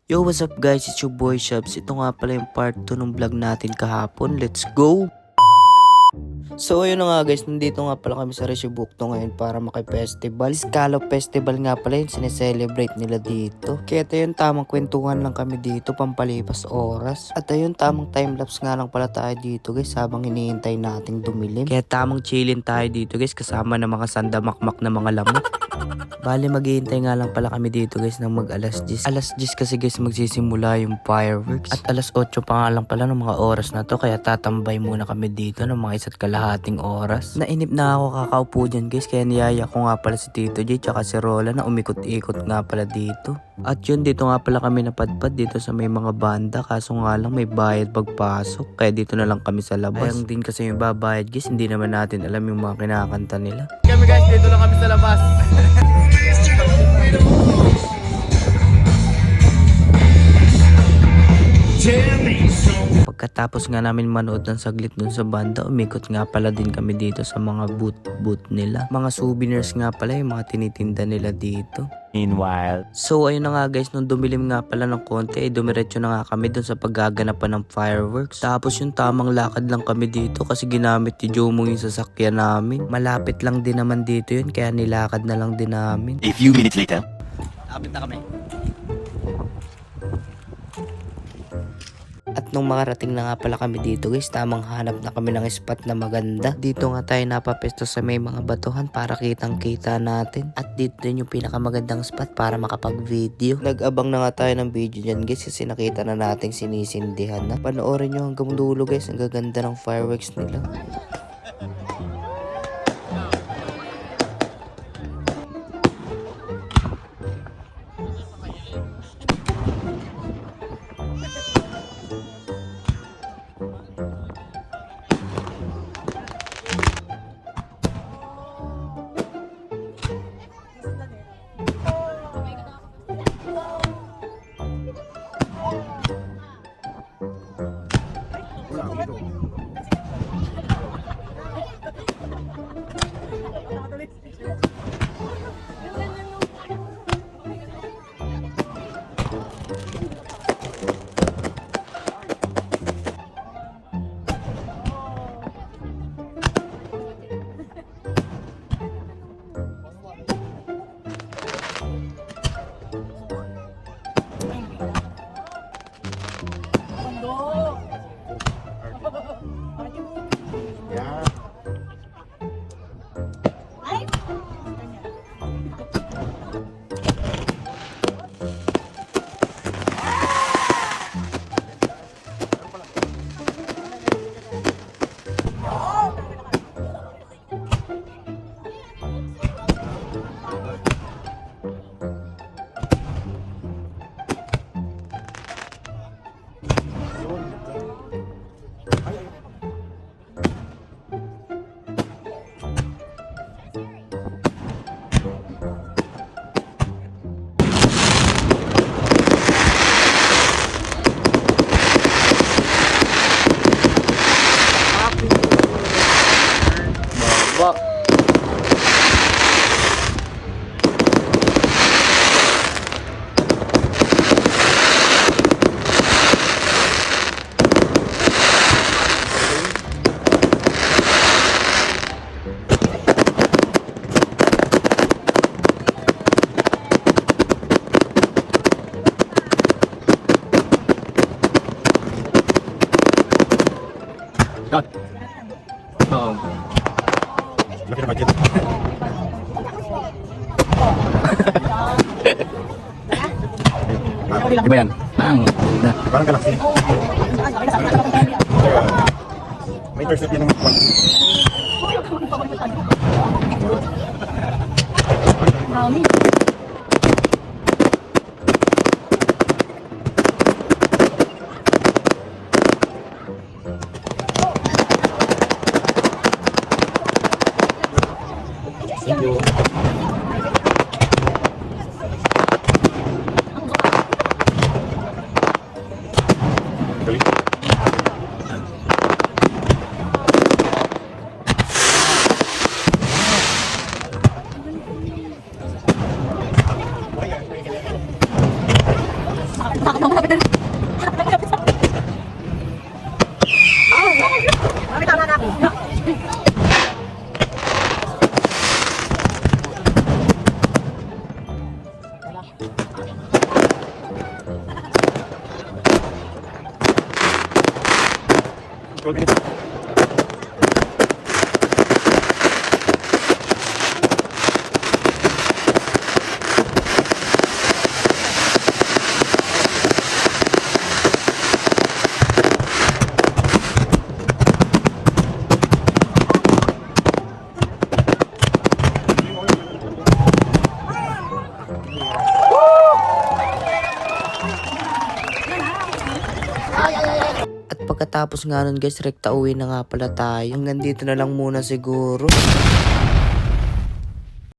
Yo, what's up guys? It's your boy Shabs. Ito nga pala yung part 2 ng vlog natin kahapon. Let's go! So ayun na nga guys, nandito nga pala kami sa Resibukto ngayon para maki-festival. Scallop Festival nga pala yun, sineselebrate nila dito. Kaya ito yung tamang kwentuhan lang kami dito, pampalipas oras. At ayun, tamang timelapse nga lang pala tayo dito guys habang hinihintay nating dumilim. Kaya tamang chillin tayo dito guys kasama ng mga sandamakmak na mga lamok. Bali maghihintay nga lang pala kami dito guys ng mag alas 10. Alas 10 kasi guys magsisimula yung fireworks. At alas 8 pa nga lang pala ng mga oras na to. Kaya tatambay muna kami dito ng mga 1.5 oras. Nainip na ako kakaupo dyan guys. Kaya niyaya ko nga pala si Tito J tsaka si Rola na umikot-ikot nga pala dito. At yun, dito nga pala kami napadpad dito sa may mga banda. Kaso nga lang may bayad pagpasok. Kaya dito na lang kami sa labas. Ayang din kasi yung babayad guys. Hindi naman natin alam yung mga kinakanta nila. Kami guys, dito lang kami sa labas. Pagkatapos nga namin manood ng saglit dun sa banda, umikot nga pala din kami dito sa mga booth nila. Mga souvenirs nga pala yung mga tinitinda nila dito. Meanwhile, So ayun na nga guys, nung dumilim nga pala ng konti, dumiretso na nga kami dun sa paggaganapan ng fireworks. Tapos yung tamang lakad lang kami dito kasi ginamit ni Jomong yung sasakyan namin. Malapit lang din naman dito yun, kaya nilakad na lang din namin. a few minutes later. Lapit na kami. At nung makarating na nga pala kami dito guys, tamang hanap na kami ng spot na maganda. Dito nga tayo napapesto sa may mga batuhan para kitang kita natin. At dito din yung pinakamagandang spot para makapag-video. Nag-abang na nga tayo ng video dyan guys kasi nakita na natin sinisindihan na. Panoorin nyo hanggang dulo guys, ang gaganda ng fireworks nila. Laki na budget. Di ba yan? Parang galaxy. May intercept yun ng Thank you. 12 minutes. At pagkatapos nga nun guys, rekta uwi na nga pala tayo. Hanggang dito na lang muna siguro.